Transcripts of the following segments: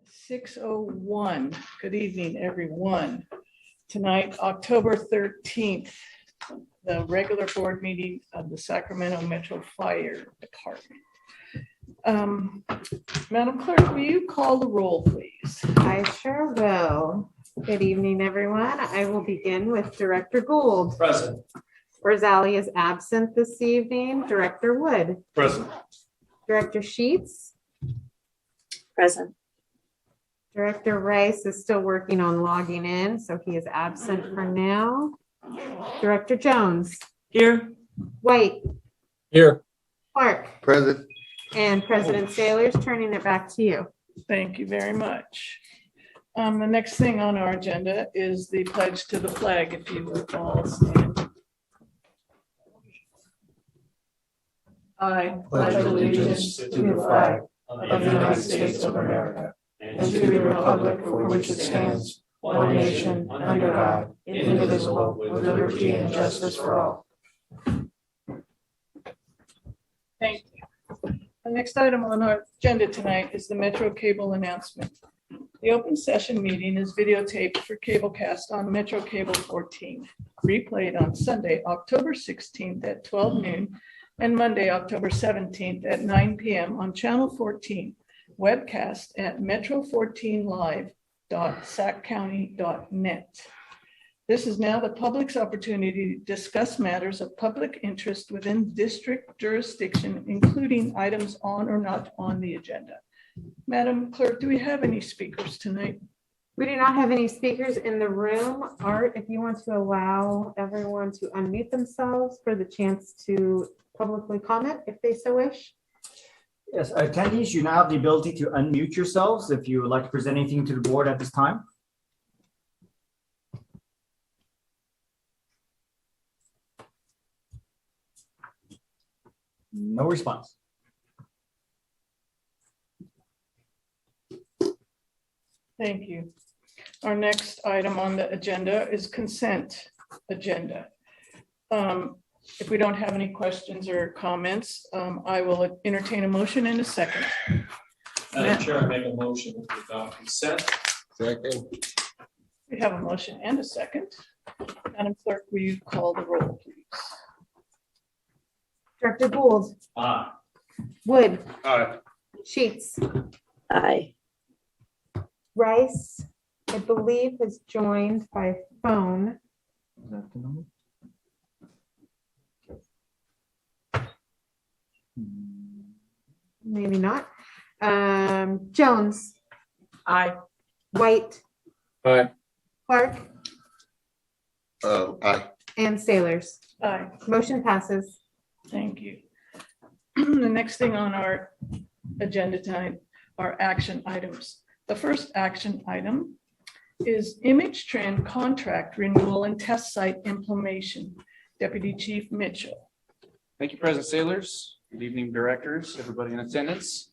6:01. Good evening, everyone. Tonight, October 13th, the regular board meeting of the Sacramento Metro Fire Department. Madam Clerk, will you call the roll, please? I sure will. Good evening, everyone. I will begin with Director Gould. Present. Rosali is absent this evening. Director Wood. Present. Director Sheets. Present. Director Rice is still working on logging in, so he is absent for now. Director Jones. Here. White. Here. Clark. Present. And President Saylors, turning it back to you. Thank you very much. The next thing on our agenda is the pledge to the flag, if you would all stand. I Pledge allegiance to the flag of the United States of America and to the republic for which it stands, one nation, under God, indivisible, with liberty and justice for all. Thank you. The next item on our agenda tonight is the Metro Cable announcement. The open session meeting is videotaped for cablecast on Metro Cable 14, replayed on Sunday, October 16th at 12 noon and Monday, October 17th at 9 p.m. on Channel 14, webcast at metro14live.saccounty.net. This is now the public's opportunity to discuss matters of public interest within district jurisdiction, including items on or not on the agenda. Madam Clerk, do we have any speakers tonight? We do not have any speakers in the room. Art, if you want to allow everyone to unmute themselves for the chance to publicly comment if they so wish. Yes, attendees, you now have the ability to unmute yourselves if you would like to present anything to the board at this time. No response. Thank you. Our next item on the agenda is consent agenda. If we don't have any questions or comments, I will entertain a motion in a second. Madam Chair, I make a motion to adopt consent. Second. We have a motion and a second. Madam Clerk, will you call the roll, please? Director Gould. Aye. Wood. Aye. Sheets. Aye. Rice, I believe, is joined by phone. Is that the number? Maybe not. Jones. Aye. White. Aye. Clark. Aye. And Saylors. Aye. Motion passes. Thank you. The next thing on our agenda tonight are action items. The first action item is image trend contract renewal and test site implementation. Deputy Chief Mitchell. Thank you, President Saylors. Good evening, directors, everybody in attendance.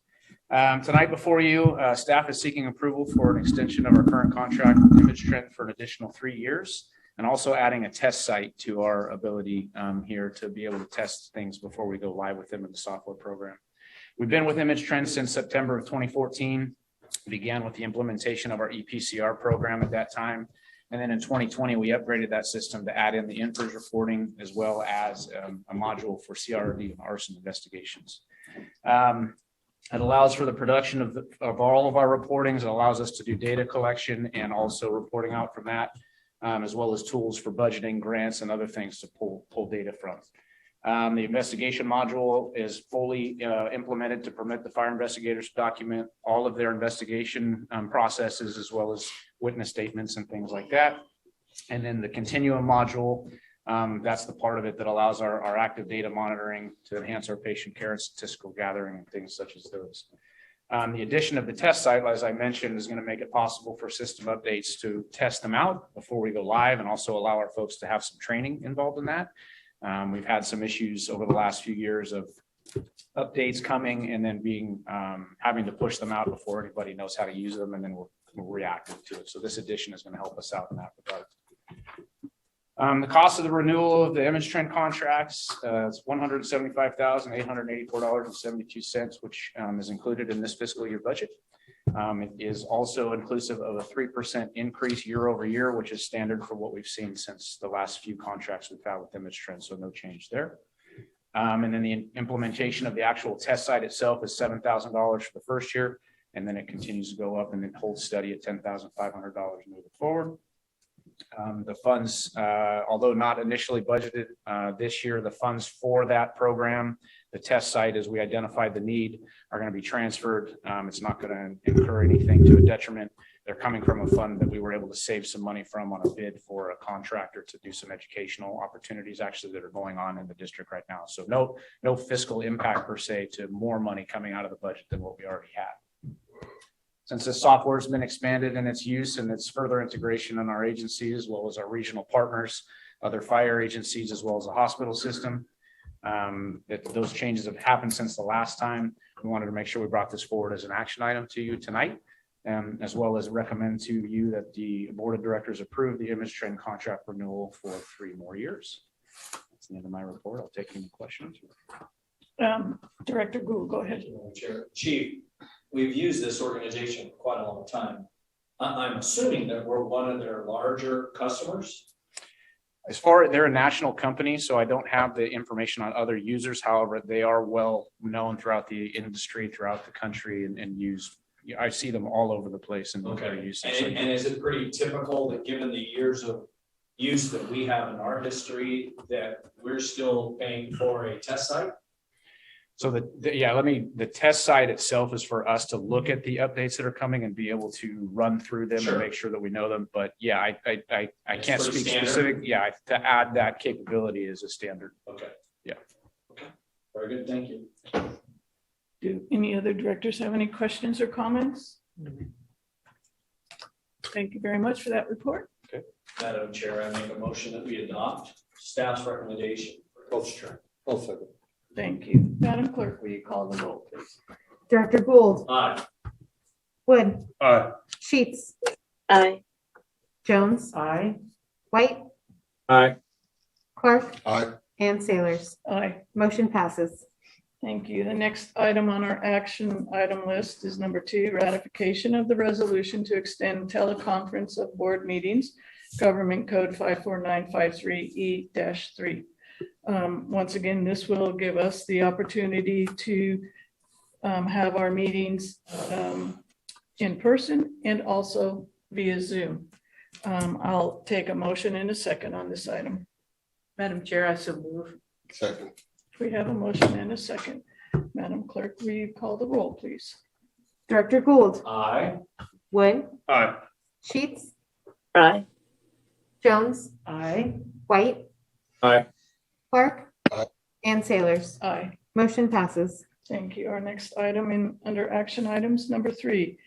Tonight before you, staff is seeking approval for an extension of our current contract with Image Trend for an additional 3 years, and also adding a test site to our ability here to be able to test things before we go live with them in the software program. We've been with Image Trend since September of 2014. Began with the implementation of our EPCR program at that time. And then in 2020, we upgraded that system to add in the inverse reporting as well as a module for CRD and arson investigations. It allows for the production of all of our reportings. It allows us to do data collection and also reporting out from that, as well as tools for budgeting, grants, and other things to pull data from. The investigation module is fully implemented to permit the fire investigators to document all of their investigation processes, as well as witness statements and things like that. And then the continuum module, that's the part of it that allows our active data monitoring to enhance our patient care and statistical gathering and things such as those. The addition of the test site, as I mentioned, is going to make it possible for system updates to test them out before we go live, and also allow our folks to have some training involved in that. We've had some issues over the last few years of updates coming and then having to push them out before anybody knows how to use them, and then we're reactive to it. So this addition is going to help us out in that regard. The cost of the renewal of the Image Trend contracts is $175,884.72, which is included in this fiscal year budget. It is also inclusive of a 3% increase year over year, which is standard for what we've seen since the last few contracts we've had with Image Trend, so no change there. And then the implementation of the actual test site itself is $7,000 for the first year, and then it continues to go up and then holds steady at $10,500 moving forward. The funds, although not initially budgeted this year, the funds for that program, the test site, as we identified the need, are going to be transferred. It's not going to incur anything to a detriment. They're coming from a fund that we were able to save some money from on a bid for a contractor to do some educational opportunities actually that are going on in the district right now. So no fiscal impact per se to more money coming out of the budget than what we already had. Since the software has been expanded in its use and its further integration in our agency, as well as our regional partners, other fire agencies, as well as the hospital system, that those changes have happened since the last time. We wanted to make sure we brought this forward as an action item to you tonight, as well as recommend to you that the board of directors approve the Image Trend contract renewal for 3 more years. That's the end of my report. I'll take any questions. Director Gould, go ahead. Chair. Chief, we've used this organization for quite a long time. I'm assuming that we're one of their larger customers. As far as they're a national company, so I don't have the information on other users. However, they are well known throughout the industry, throughout the country, and used. I see them all over the place and their usage. And is it pretty typical that given the years of use that we have in our history that we're still paying for a test site? So the test site itself is for us to look at the updates that are coming and be able to run through them and make sure that we know them. But yeah, I can't speak specific. Yeah, to add that capability is a standard. Okay. Yeah. Okay. Very good. Thank you. Do any other directors have any questions or comments? Thank you very much for that report. Okay. Madam Chair, I make a motion that we adopt staff's recommendation for Coach Trend. I'll second. Thank you. Madam Clerk, will you call the roll, please? Director Gould, Aye. Wood, Aye. Sheets, Aye. Jones, Aye. White, Aye. Clark, Aye. and Sailors. Aye. Motion passes. Thank you. The next item on our action item list is number 2, ratification of the resolution to extend teleconference of board meetings, Government Code 54953E-3. Once again, this will give us the opportunity to have our meetings in person and also via Zoom. I'll take a motion in a second on this item. Madam Chair, I so move. Second. We have a motion and a second. Madam Clerk, will you call the roll, please? Director Gould, Aye. Wood, Aye. Sheets, Aye. Jones, Aye. White, Aye. Clark, Aye. and Sailors. Aye. Motion passes. Thank you. Our next item under action items, number 3.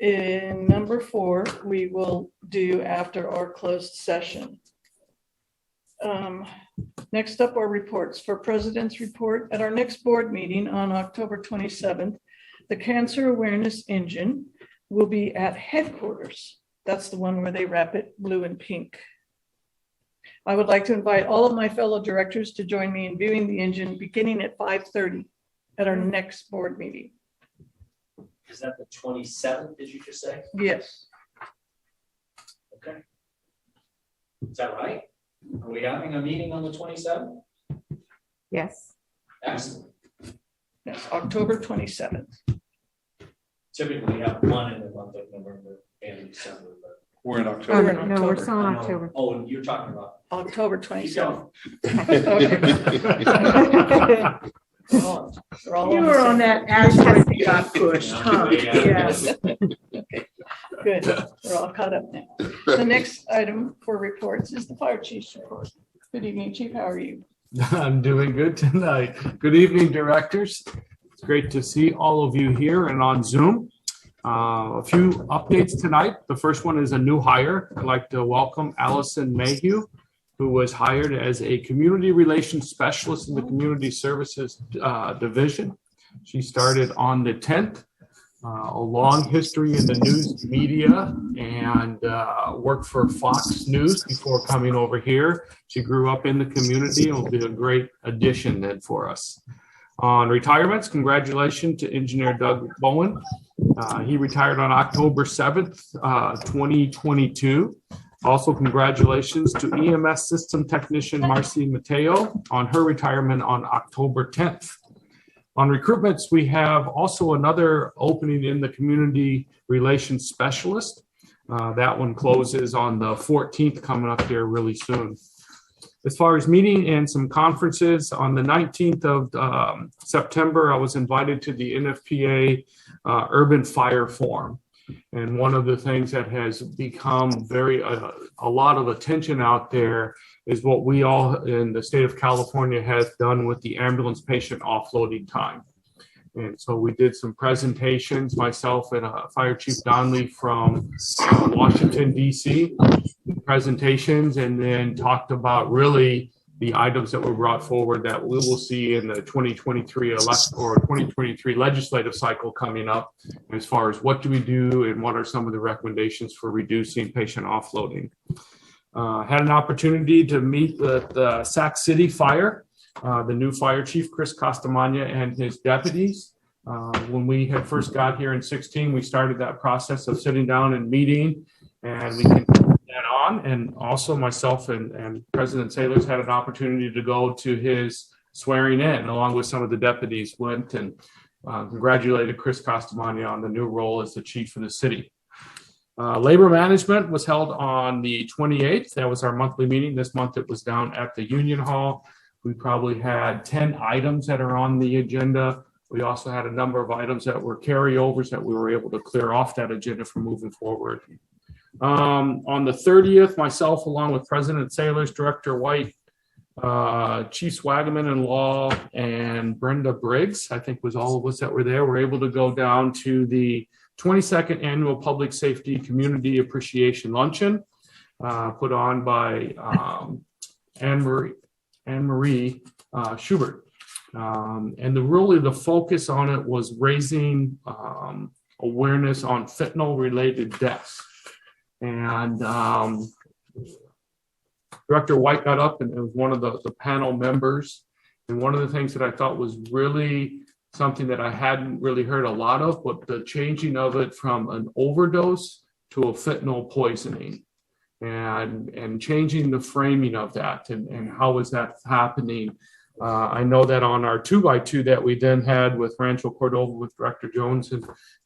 In number 4, we will do after our closed session. Next up are reports. For President's report, at our next board meeting on October 27th, the Cancer Awareness Engine will be at headquarters. That's the one where they wrap it blue and pink. I would like to invite all of my fellow directors to join me in viewing the engine beginning at 5:30 at our next board meeting. Is that the 27th, did you just say? Yes. Okay. Is that right? Are we having a meeting on the 27th? Yes. Excellent. Yes, October 27th. Typically we have one in the month of November and December, but. We're in Oh, October. We're in no, we're October. still in October. Oh, and you're talking about. October Keep 27th. going. We're all You the were on same. that asteroid that got pushed, huh? Yeah. Okay, good. We're all caught up now. The next item for reports is the fire chief's report. Good evening, Chief. How are you? I'm doing good tonight. Good evening, directors. It's great to see all of you here and on Zoom. A few updates tonight. The first one is a new hire. I'd like to welcome Allison Mayhew, who was hired as a community relations specialist in the community services division. She started on the 10th. A long history in the news media and worked for Fox News before coming over here. She grew up in the community and will be a great addition then for us. On retirements, congratulations to Engineer Doug Bowen. He retired on October 7th, 2022. Also, congratulations to EMS System Technician Marcy Mateo on her retirement on October 10th. On recruitments, we have also another opening in the Community Relations Specialist. That one closes on the 14th, coming up here really soon. As far as meeting and some conferences, on the 19th of September, I was invited to the NFPA Urban Fire Forum. And one of the things that has become a lot of attention out there is what we all in the state of California has done with the ambulance patient offloading time. And so we did some presentations, myself and Fire Chief Donnelly from Washington, D.C., presentations, and then talked about really the items that were brought forward that we will see in the 2023 legislative cycle coming up, as far as what do we do and what are some of the recommendations for reducing patient offloading. Had an opportunity to meet the Sac City Fire, the new fire chief, Chris Costamagna, and his deputies. When we had first got here in 2016, we started that process of sitting down and meeting, and we continued that on. And also myself and President Sailors had an opportunity to go to his swearing in, along with some of the deputies went and congratulated Chris Costamagna on the new role as the chief of the city. Labor management was held on the 28th. That was our monthly meeting. This month it was down at the Union Hall. We probably had 10 items that are on the agenda. We also had a number of items that were carryovers that we were able to clear off that agenda for moving forward. On the 30th, myself, along with President Sailors, Director White, Chief Swagaman-in-Law, and Brenda Briggs, I think was all of us that were there, were able to go down to the 22nd Annual Public Safety Community Appreciation Luncheon, put on by Anne-Marie Schubert. And really the focus on it was raising awareness on fentanyl-related deaths. And Director White got up and was one of the panel members. And one of the things that I thought was really something that I hadn't really heard a lot of, but the changing of it from an overdose to a fentanyl poisoning, and changing the framing of that, and how is that happening. I know that on our 2x2 that we then had with Rancho Cordova with Director Jones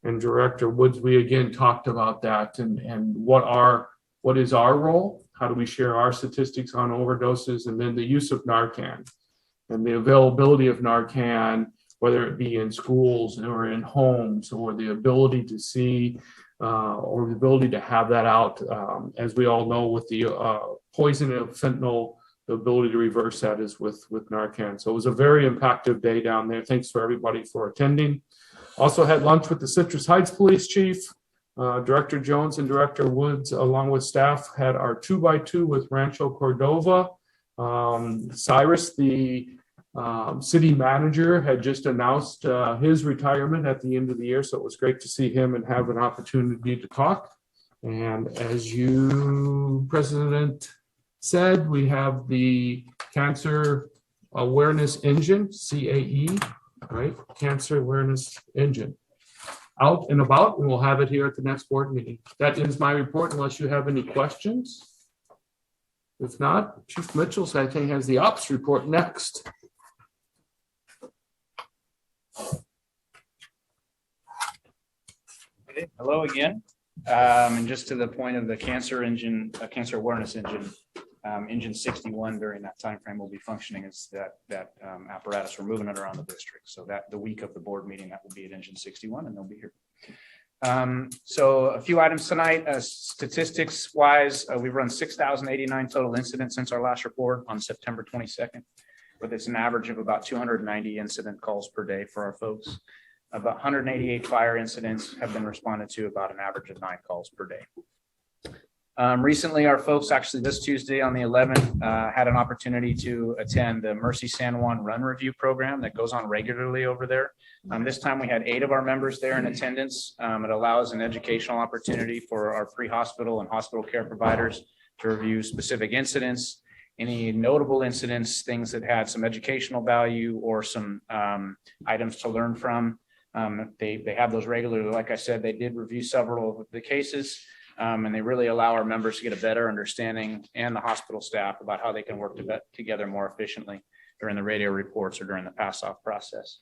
and Director Woods, we again talked about that and what is our role? How do we share our statistics on overdoses? And then the use of Narcan and the availability of Narcan, whether it be in schools or in homes, or the ability to see or the ability to have that out. As we all know, with the poison of fentanyl, the ability to reverse that is with Narcan. So it was a very impactful day down there. Thanks for everybody for attending. Also had lunch with the Citrus Heights Police Chief. Director Jones and Director Woods, along with staff, had our 2x2 with Rancho Cordova. Cyrus, the city manager, had just announced his retirement at the end of the year. So it was great to see him and have an opportunity to talk. And as you, President, said, we have the Cancer Awareness Engine, CAE, right? Cancer Awareness Engine, out and about, and we'll have it here at the next board meeting. That ends my report, unless you have any questions. If not, Chief Mitchell, I think, has the ops report next. Okay, hello again. And just to the point of the cancer engine, cancer awareness engine, engine 61 during that time frame will be functioning as that apparatus. We're moving it around the district. So that the week of the board meeting, that will be at engine 61, and they'll be here. So a few items tonight. Statistics wise, we've run 6,089 total incidents since our last report on September 22nd, but it's an average of about 290 incident calls per day for our folks. About 188 fire incidents have been responded to, about an average of 9 calls per day. Recently, our folks, actually this Tuesday on the 11th, had an opportunity to attend the Mercy San Juan Run Review program that goes on regularly over there. This time we had 8 of our members there in attendance. It allows an educational opportunity for our pre-hospital and hospital care providers to review specific incidents any notable incidents, things that had some educational value or some items to learn from. They have those regularly. Like I said, they did review several of the cases, and they really allow our members to get a better understanding, and the hospital staff, about how they can work together more efficiently during the radio reports or during the pass-off process.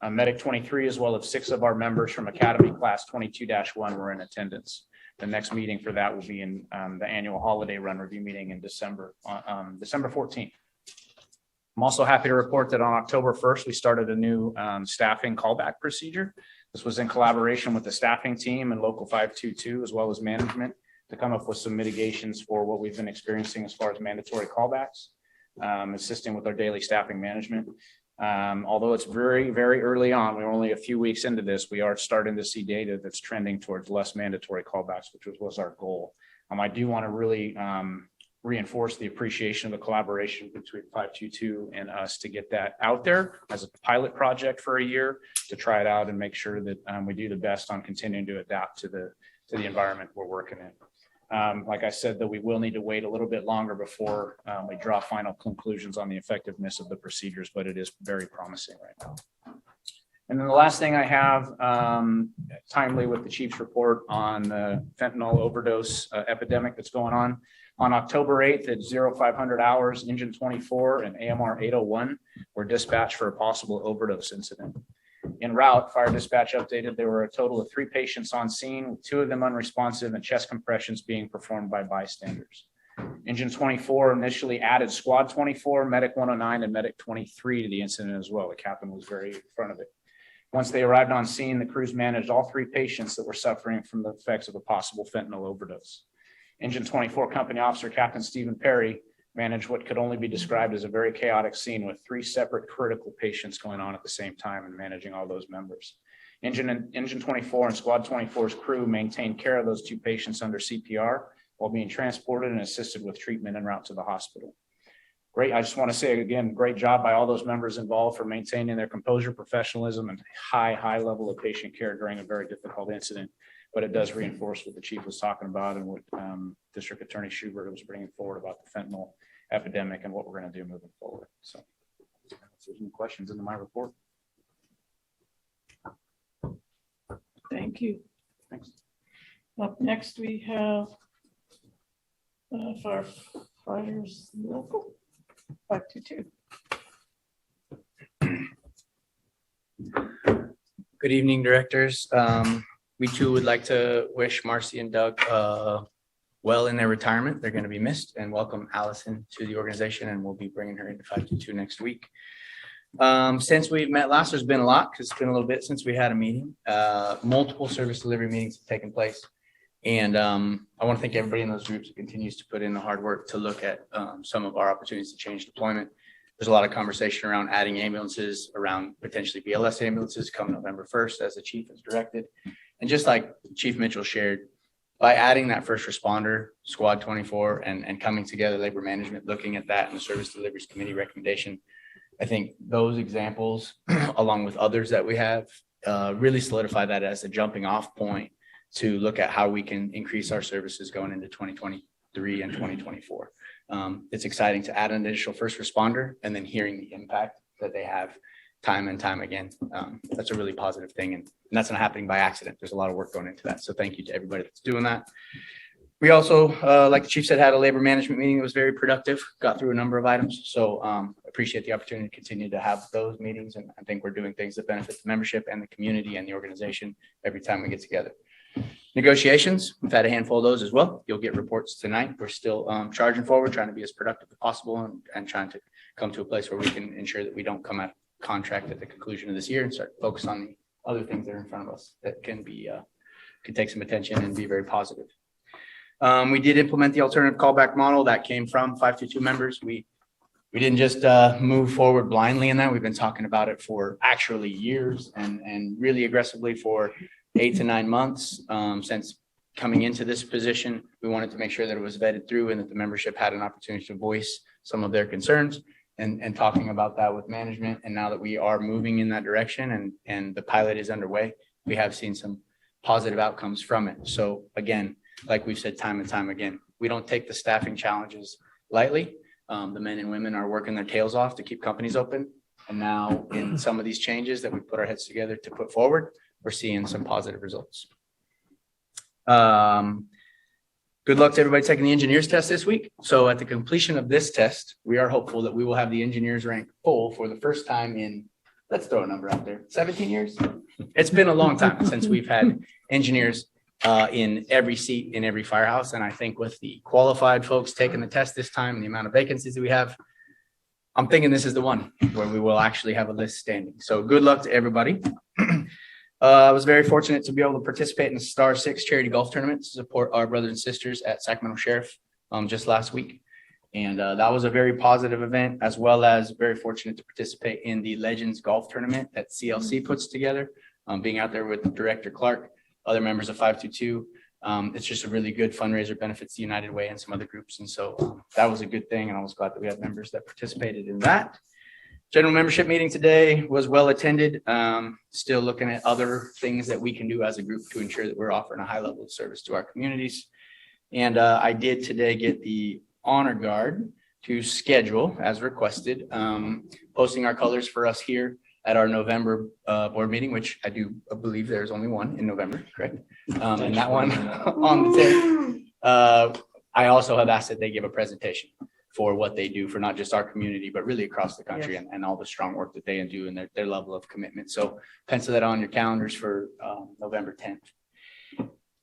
Medic 23, as well as 6 of our members from Academy Class 22-1 were in attendance. The next meeting for that will be in the annual holiday run review meeting in December 14th. I'm also happy to report that on October 1st, we started a new staffing callback procedure. This was in collaboration with the staffing team and Local 522, as well as management, to come up with some mitigations for what we've been experiencing as far as mandatory callbacks, assisting with our daily staffing management. Although it's very, very early on, we're only a few weeks into this, we are starting to see data that's trending towards less mandatory callbacks, which was our goal. I do want to really reinforce the appreciation of the collaboration between 522 and us to get that out there as a pilot project for a year, to try it out and make sure that we do the best on continuing to adapt to the environment we're working in. Like I said, that we will need to wait a little bit longer before we draw final conclusions on the effectiveness of the procedures, but it is very promising right now. And then the last thing I have, timely with the chief's report on the fentanyl overdose epidemic that's going on. On October 8th at 0500 hours, Engine 24 and AMR 801 were dispatched for a possible overdose incident. En route, fire dispatch updated there were a total of 3 patients on scene, with 2 of them unresponsive and chest compressions being performed by bystanders. Engine 24 initially added Squad 24, Medic 109, and Medic 23 to the incident as well. The captain was very in front of it. Once they arrived on scene, the crews managed all 3 patients that were suffering from the effects of a possible fentanyl overdose. Engine 24 Company Officer Captain Stephen Perry managed what could only be described as a very chaotic scene, with 3 separate critical patients going on at the same time and managing all those members. Engine 24 and Squad 24's crew maintained care of those 2 patients under CPR while being transported and assisted with treatment en route to the hospital. Great. I just want to say again, great job by all those members involved for maintaining their composure, professionalism, and high level of patient care during a very difficult incident. But it does reinforce what the chief was talking about and what District Attorney Schubert was bringing forward about the fentanyl epidemic and what we're going to do moving forward. So if there's any questions into my report. Thank you. Thanks. Up next, we have firefighters local 522. Good evening, directors. We too would like to wish Marcy and Doug well in their retirement. They're going to be missed, and welcome Allison to the organization, and we'll be bringing her into 522 next week. Since we've met last, there's been a lot, because it's been a little bit since we had a meeting. Multiple service delivery meetings have taken place, and I want to thank everybody in those groups who continues to put in the hard work to look at some of our opportunities to change deployment. There's a lot of conversation around adding ambulances, around potentially BLS ambulances come November 1st, as the chief has directed. And just like Chief Mitchell shared, by adding that first responder, Squad 24, and coming together, labor management, looking at that and the Service Deliveries Committee recommendation, I think those examples, along with others that we have, really solidify that as a jumping off point to look at how we can increase our services going into 2023 and 2024. It's exciting to add an additional first responder, and then hearing the impact that they have time and time again. That's a really positive thing, and that's not happening by accident. There's a lot of work going into that. So thank you to everybody that's doing that. We also, like the chief said, had a labor management meeting that was very productive, got through a number of items. So appreciate the opportunity to continue to have those meetings. And I think we're doing things that benefit the membership and the community and the organization every time we get together. Negotiations, we've had a handful of those as well. You'll get reports tonight. We're still charging forward, trying to be as productive as possible, and trying to come to a place where we can ensure that we don't come out of contract at the conclusion of this year and start focus on the other things that are in front of us that can take some attention and be very positive. We did implement the alternative callback model that came from 522 members. We didn't just move forward blindly in that. We've been talking about it for actually years and really aggressively for 8 to 9 months since coming into this position. We wanted to make sure that it was vetted through and that the membership had an opportunity to voice some of their concerns and talking about that with management. And now that we are moving in that direction and the pilot is underway, we have seen some positive outcomes from it. So again, like we've said time and time again, we don't take the staffing challenges lightly. The men and women are working their tails off to keep companies open. And now in some of these changes that we put our heads together to put forward, we're seeing some positive results. Good luck to everybody taking the engineers test this week. So at the completion of this test, we are hopeful that we will have the engineers rank full for the first time in, let's throw a number out there, 17 years. It's been a long time since we've had engineers in every seat in every firehouse. And I think with the qualified folks taking the test this time and the amount of vacancies that we have, I'm thinking this is the one where we will actually have a list standing. So good luck to everybody. I was very fortunate to be able to participate in the Star 6 charity golf tournament to support our brothers and sisters at Sacramento Sheriff just last week. And that was a very positive event, as well as very fortunate to participate in the Legends Golf Tournament that CLC puts together, being out there with Director Clark, other members of 522. It's just a really good fundraiser, benefits the United Way and some other groups. And so that was a good thing. And I was glad that we had members that participated in that. General membership meeting today was well attended. Still looking at other things that we can do as a group to ensure that we're offering a high level of service to our communities. And I did today get the honor guard to schedule, as requested, posting our colors for us here at our November board meeting, which I do believe there's only one in November, correct? And that one on the 10th. I also have asked that they give a presentation for what they do for not just our community, but really across the country, and all the strong work that they do and their level of commitment. So pencil that on your calendars for November 10th.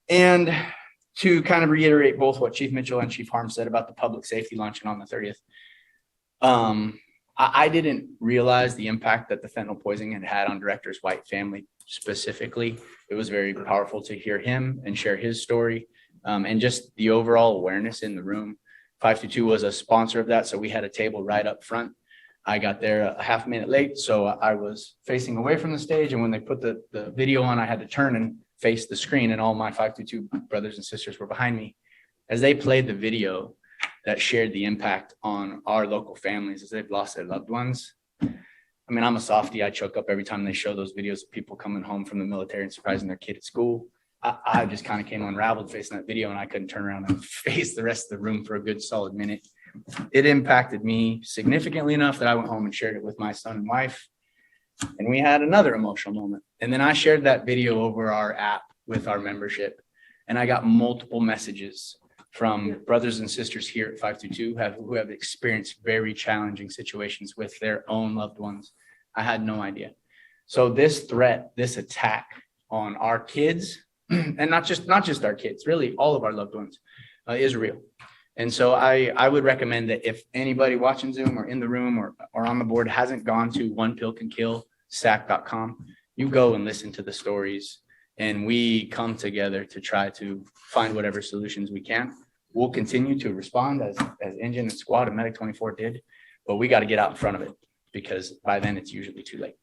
And to kind of reiterate both what Chief Mitchell and Chief Harm said about the public safety launching on the 30th. I didn't realize the impact that the fentanyl poisoning had on Director White's family specifically. It was very powerful to hear him and share his story, and just the overall awareness in the room. 522 was a sponsor of that, so we had a table right up front. I got there a half minute late, so I was facing away from the stage, and when they put the video on, I had to turn and face the screen, and all my 522 brothers and sisters were behind me. As they played the video that shared the impact on our local families as they've lost their loved ones. I mean, I'm a softie. I choke up every time they show those videos of people coming home from the military and surprising their kid at school. I just kind of came unraveled facing that video, and I couldn't turn around and face the rest of the room for a good solid minute. It impacted me significantly enough that I went home and shared it with my son and wife. And we had another emotional moment. And then I shared that video over our app with our membership. And I got multiple messages from brothers and sisters here at 522 who have experienced very challenging situations with their own loved ones. I had no idea. So this threat, this attack on our kids, and not just our kids, really all of our loved ones, is real. And so I would recommend that if anybody watching Zoom or in the room or on the board hasn't gone to onepillcankillsac.com, you go and listen to the stories, and we come together to try to find whatever solutions we can. We'll continue to respond as Engine and Squad and Medic 24 did, but we got to get out in front of it because by then it's usually too late.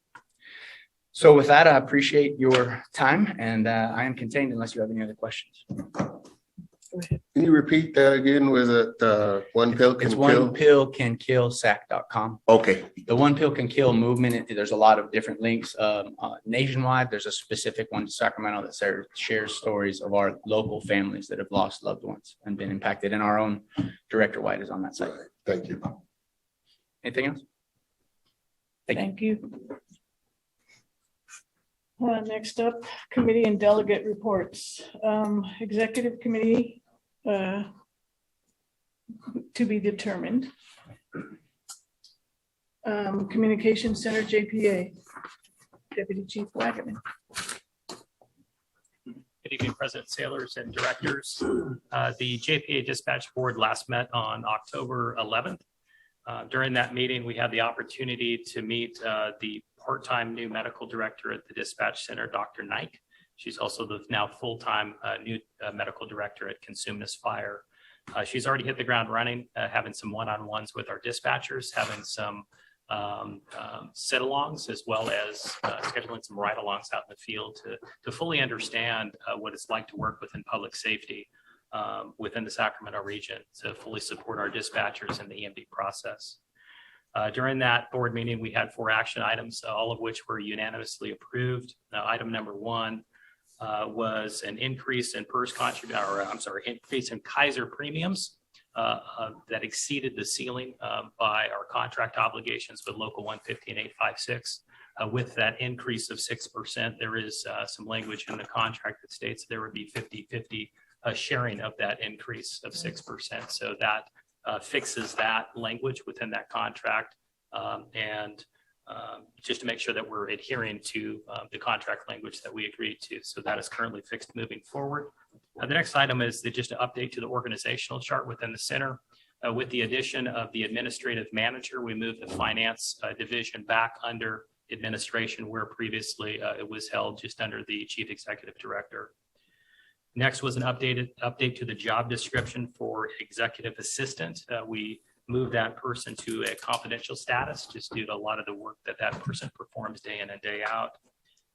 So with that, I appreciate your time, and I am contained unless you have any other questions. Can you repeat that again? Was it One Pill Can It's Kill? onepillcankillsac.com. Okay. The One Pill Can Kill movement, there's a lot of different links nationwide. There's a specific one to Sacramento that shares stories of our local families that have lost loved ones and been impacted. And our own Director White is on that site. Right. Thank you. Anything else? Thank you. Next up, committee and delegate reports. Executive committee to be determined. Communication Center, JPA, Deputy Chief Wagaman. Good evening, President Sailors and directors. The JPA Dispatch Board last met on October 11th. During that meeting, we had the opportunity to meet the part-time new medical director at the Dispatch Center, Dr. Knight. She's also the now full-time new medical director at Consumnes Fire. She's already hit the ground running, having some one-on-ones with our dispatchers, having some sit-alongs, as well as scheduling some ride-alongs out in the field to fully understand what it's like to work within public safety within the Sacramento region, to fully support our dispatchers in the EMD process. During that board meeting, we had 4 action items, all of which were unanimously approved. Item number 1 was an increase in increase in Kaiser premiums that exceeded the ceiling by our contract obligations with Local 150 and 856. With that increase of 6%, there is some language in the contract that states there would be 50-50 sharing of that increase of 6%. So that fixes that language within that contract. And just to make sure that we're adhering to the contract language that we agreed to. So that is currently fixed moving forward. The next item is just an update to the organizational chart within the center. With the addition of the administrative manager, we moved the finance division back under administration where previously it was held just under the chief executive director. Next was an update to the job description for executive assistant. We moved that person to a confidential status just due to a lot of the work that that person performs day in and day out.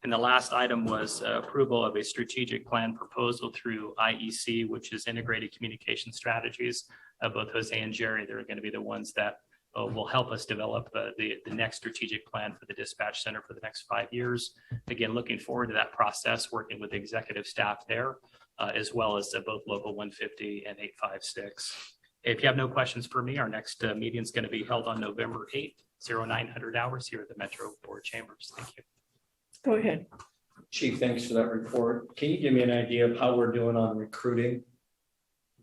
And the last item was approval of a strategic plan proposal through IEC, which is Integrated Communication Strategies. Both Jose and Jerry, they're going to be the ones that will help us develop the next strategic plan for the dispatch center for the next 5 years. Again, looking forward to that process, working with the executive staff there, as well as both Local 150 and 856. If you have no questions for me, our next meeting is going to be held on November 8th, 0900 hours here at the Metro Board Chambers. Thank you. Go ahead. Chief, thanks for that report. Can you give me an idea of how we're doing on recruiting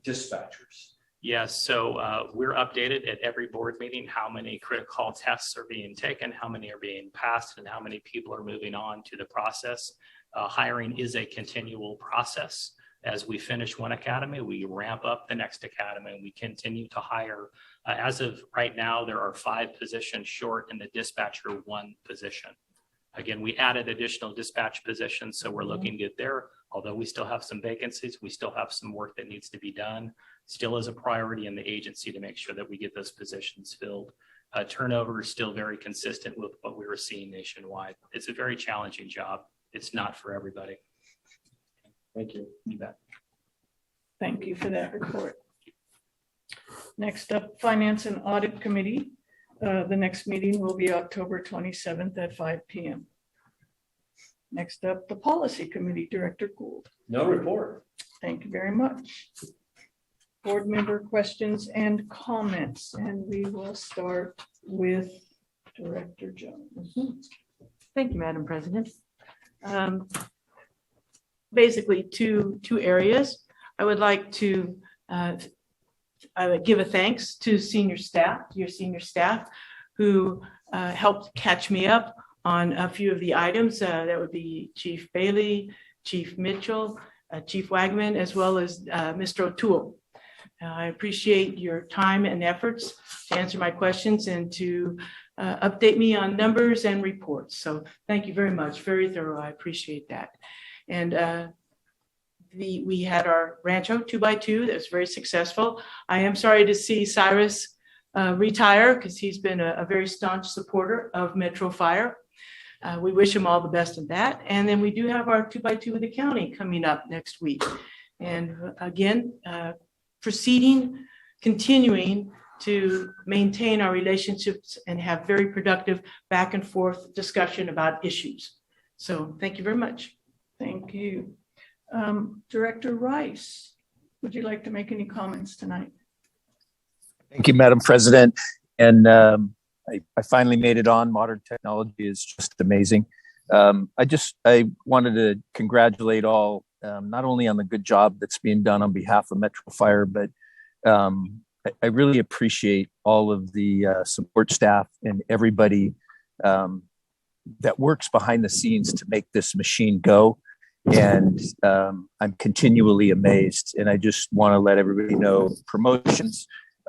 dispatchers? Yes, so we're updated at every board meeting how many critical call tests are being taken, how many are being passed, and how many people are moving on to the process. Hiring is a continual process. As we finish one academy, we ramp up the next academy and we continue to hire. As of right now, there are 5 positions short in the dispatcher 1 position. Again, we added additional dispatch positions, so we're looking good there. Although we still have some vacancies, we still have some work that needs to be done. Still is a priority in the agency to make sure that we get those positions filled. Turnover is still very consistent with what we were seeing nationwide. It's a very challenging job. It's not for everybody. Thank you. You bet. Thank you for that report. Next up, Finance and Audit Committee. The next meeting will be October 27th at 5 p.m. Next up, the Policy Committee, Director Gould. No report. Thank you very much. Board member questions and comments, and we will start with Director Jones. Thank you, Madam President. Basically, two areas. I would like to I would give a thanks to your senior staff who helped catch me up on a few of the items. That would be Chief Bailey, Chief Mitchell, Chief Wagman, as well as Mr. O'Toole. I appreciate your time and efforts to answer my questions and to update me on numbers and reports. So thank you very much. Very thorough. I appreciate that. And we had our Rancho 2x2 that was very successful. I am sorry to see Cyrus retire because he's been a very staunch supporter of Metro Fire. We wish him all the best in that. And then we do have our 2x2 with the county coming up next week. And again, continuing to maintain our relationships and have very productive back and forth discussion about issues. So thank you very much. Thank you. Director Rice, would you like to make any comments tonight? Thank you, Madam President. And I finally made it on. Modern technology is just amazing. I wanted to congratulate all, not only on the good job that's being done on behalf of Metro Fire, but I really appreciate all of the support staff and everybody that works behind the scenes to make this machine go. And I'm continually amazed. And I just want to let everybody know promotions,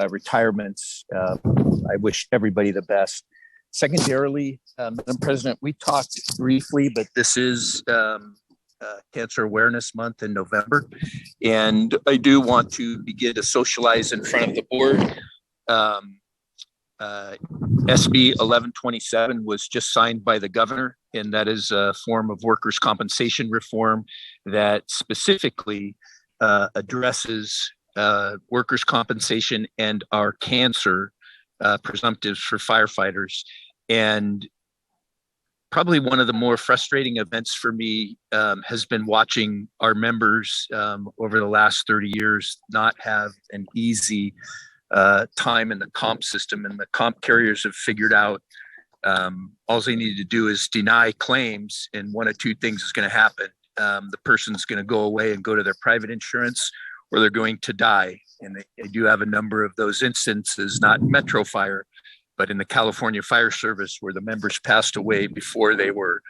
retirements. I wish everybody the best. Secondarily, Madam President, we talked briefly, but this is Cancer Awareness Month in November. And I do want to begin to socialize in front of the board. SB 1127 was just signed by the governor, and that is a form of workers' compensation reform that specifically addresses workers' compensation and our cancer presumptives for firefighters. And probably one of the more frustrating events for me has been watching our members over the last 30 years not have an easy time in the comp system. And the comp carriers have figured out all they need to do is deny claims, and one of two things is going to happen. The person's going to go away and go to their private insurance, or they're going to die. And they do have a number of those instances, not Metro Fire, but in the California Fire Service, where the members passed away before they were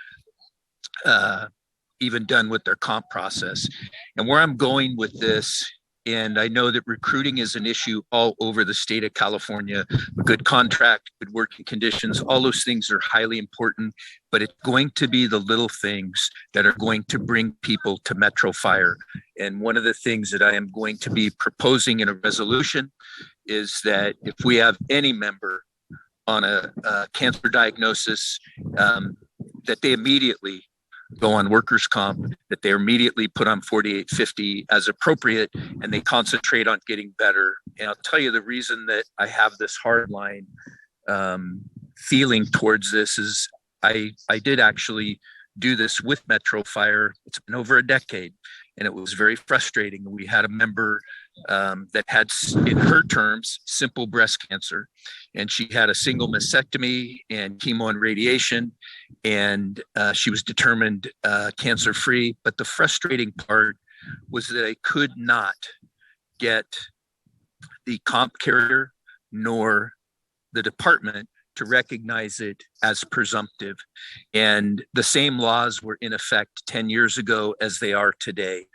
even done with their comp process. And where I'm going with this, and I know that recruiting is an issue all over the state of California, a good contract, good working conditions, all those things are highly important, but it's going to be the little things that are going to bring people to Metro Fire. And one of the things that I am going to be proposing in a resolution is that if we have any member on a cancer diagnosis, that they immediately go on workers' comp, that they're immediately put on 4850 as appropriate, and they concentrate on getting better. And I'll tell you the reason that I have this hardline feeling towards this is I did actually do this with Metro Fire. It's been over a decade, and it was very frustrating. We had a member that had, in her terms, simple breast cancer, and she had a single mastectomy and chemo and radiation, and she was determined cancer-free. But the frustrating part was that I could not get the comp carrier nor the department to recognize it as presumptive. And the same laws were in effect 10 years ago as they are today.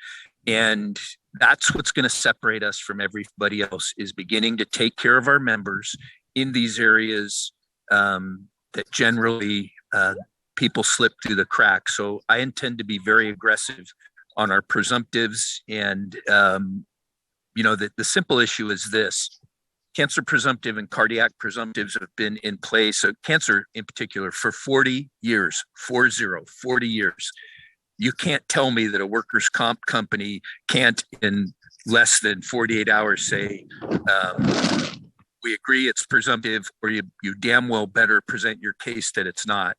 And that's what's going to separate us from everybody else, is beginning to take care of our members in these areas that generally people slip through the cracks. So I intend to be very aggressive on our presumptives. And, the simple issue is this: cancer presumptive and cardiac presumptives have been in place, so cancer in particular, for 40 years, 40 years. You can't tell me that a workers' comp company can't, in less than 48 hours, say, we agree it's presumptive, or you damn well better present your case that it's not.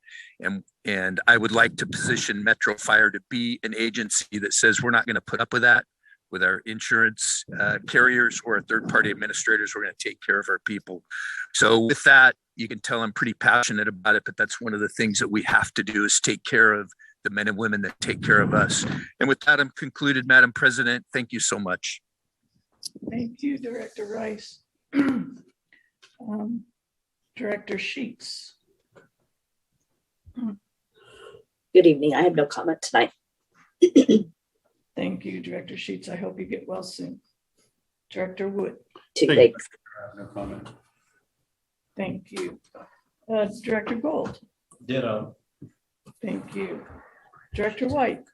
And I would like to position Metro Fire to be an agency that says we're not going to put up with that with our insurance carriers or our third-party administrators. We're going to take care of our people. So with that, you can tell I'm pretty passionate about it, but that's one of the things that we have to do, is take care of the men and women that take care of us. And with that, I'm concluded, Madam President. Thank you so much. Thank you, Director Rice. Director Sheets. Good evening. I have no comment tonight. Thank you, Director Sheets. I hope you get well soon. Director Wood. Thanks. No comment. Thank you. Director Gold. Ditto. Thank you. Director White.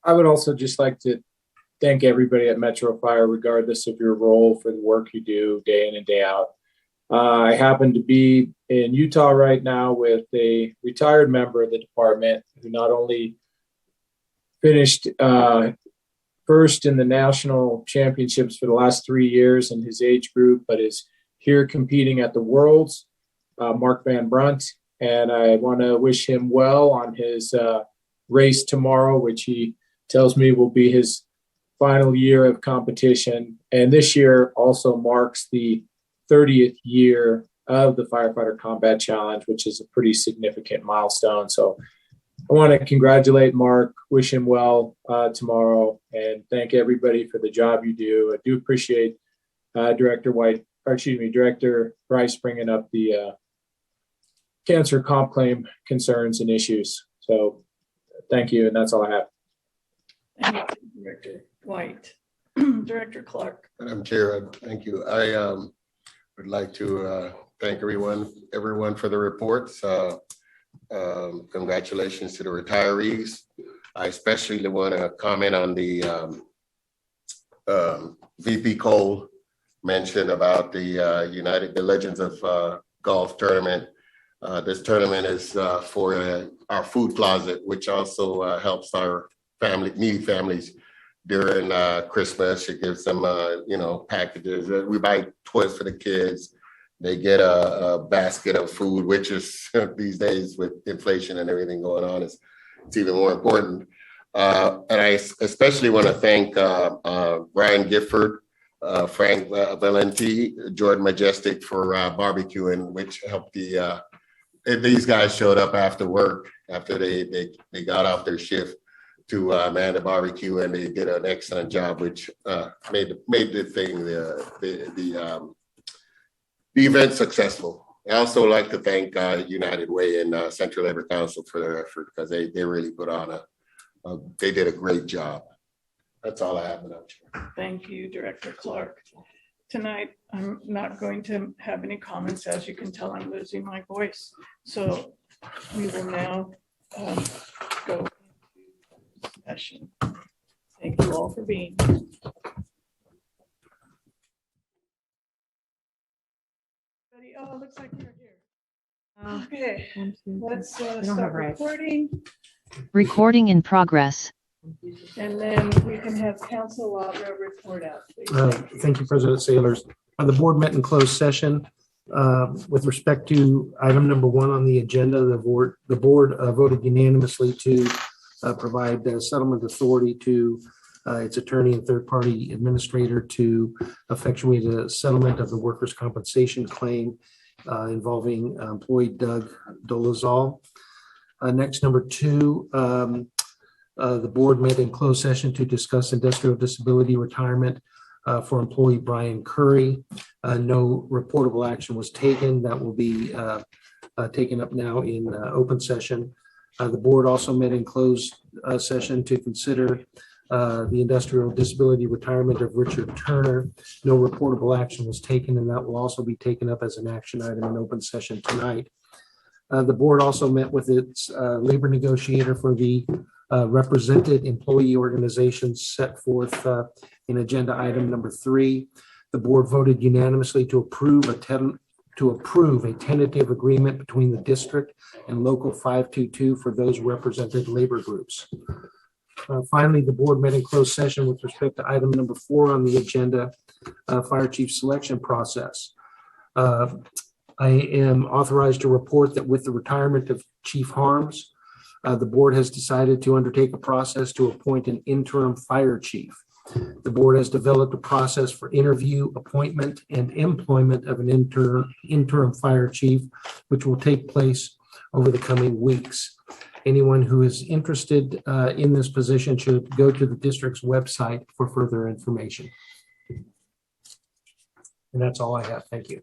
I would also just like to thank everybody at Metro Fire, regardless of your role, for the work you do day in and day out. I happen to be in Utah right now with a retired member of the department who not only finished first in the national championships for the last 3 years in his age group, but is here competing at the Worlds, Mark Van Brunt. And I want to wish him well on his race tomorrow, which he tells me will be his final year of competition. And this year also marks the 30th year of the Firefighter Combat Challenge, which is a pretty significant milestone. So I want to congratulate Mark, wish him well tomorrow, and thank everybody for the job you do. I do appreciate Director Rice bringing up the cancer comp claim concerns and issues. So thank you, and that's all I have. Thank you, Director White. Director Clark. Madam Chair, thank you. I would like to thank everyone for the reports. Congratulations to the retirees. I especially want to comment on the VP Cole mentioned about the Legends of Golf tournament. This tournament is for our food closet, which also helps our needy families during Christmas. It gives them, packages. We buy toys for the kids. they get a basket of food, which is these days with inflation and everything going on, it's even more important. And I especially want to thank Brian Gifford, Frank Valenti, Jordan Majestic for barbecuing, which helped these guys showed up after work, after they got off their shift to man the barbecue, and they did an excellent job, which made the thing the event successful. I also like to thank United Way and Central Labor Council for their effort, because they really put on they did a great job. That's all I have, Madam Chair. Thank you, Director Clark. Tonight, I'm not going to have any comments. As you can tell, I'm losing my voice. So we will now go into session. Thank you all for being here. Oh, it looks like you're here. Okay, let's start recording. Recording in progress. And then we can have Council Lavra report out, please. Thank you, President Sailors. The board met in closed session. With respect to item number 1 on the agenda, the board voted unanimously to provide settlement authority to its attorney and third-party administrator to effectuate a settlement of the workers' compensation claim involving employee Doug Dolezal. Next, number 2, the board met in closed session to discuss industrial disability retirement for employee Brian Curry. No reportable action was taken. That will be taken up now in open session. The board also met in closed session to consider the industrial disability retirement of Richard Turner. No reportable action was taken, and that will also be taken up as an action item in open session tonight. The board also met with its labor negotiator for the represented employee organizations set forth in agenda item number 3. The board voted unanimously to approve a tentative agreement between the district and local 522 for those represented labor groups. Finally, the board met in closed session with respect to item number 4 on the agenda, fire chief selection process. I am authorized to report that with the retirement of Chief Harms, the board has decided to undertake a process to appoint an interim fire chief. The board has developed a process for interview, appointment, and employment of an interim fire chief, which will take place over the coming weeks. Anyone who is interested in this position should go to the district's website for further information. And that's all I have. Thank you.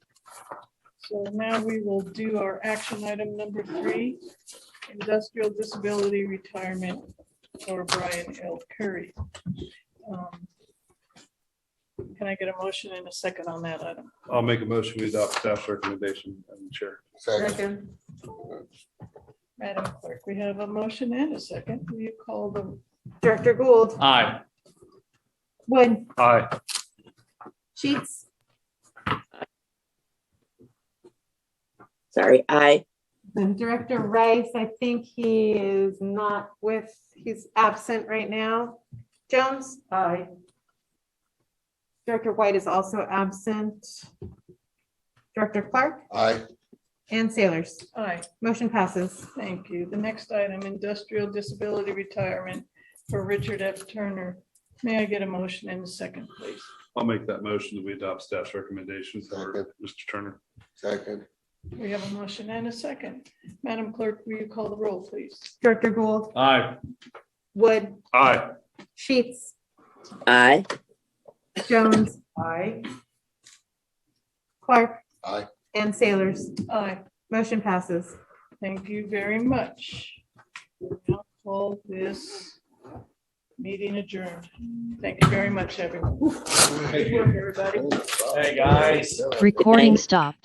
So now we will do our action item number 3, industrial disability retirement for Brian L. Curry. Can I get a motion and a second on that item? I'll make a motion we adopt staff's recommendation, Madam Chair. Second. Madam Clerk, we have a motion and a second. Will you call the Director Gould, Aye. Wood, Aye. Sheets, Sorry, aye. and Director Rice. I think he is not he's absent right now. Jones? Aye. Director White is also absent. Director Clark? Aye. And Sailors. Aye. Motion passes. Thank you. The next item, industrial disability retirement for Richard F. Turner. May I get a motion and a second, please? I'll make that motion that we adopt staff's recommendation for Mr. Turner. Second. We have a motion and a second. Madam Clerk, will you call the roll, please? Director Gould, Aye. Wood, Aye. Sheets, Aye. Jones. Aye. Clark Aye. and Sailors. Aye. Motion passes. Thank you very much. We'll now call this meeting adjourned. Thank you very much, everyone. Good work, everybody. Hey, guys. Recording stopped.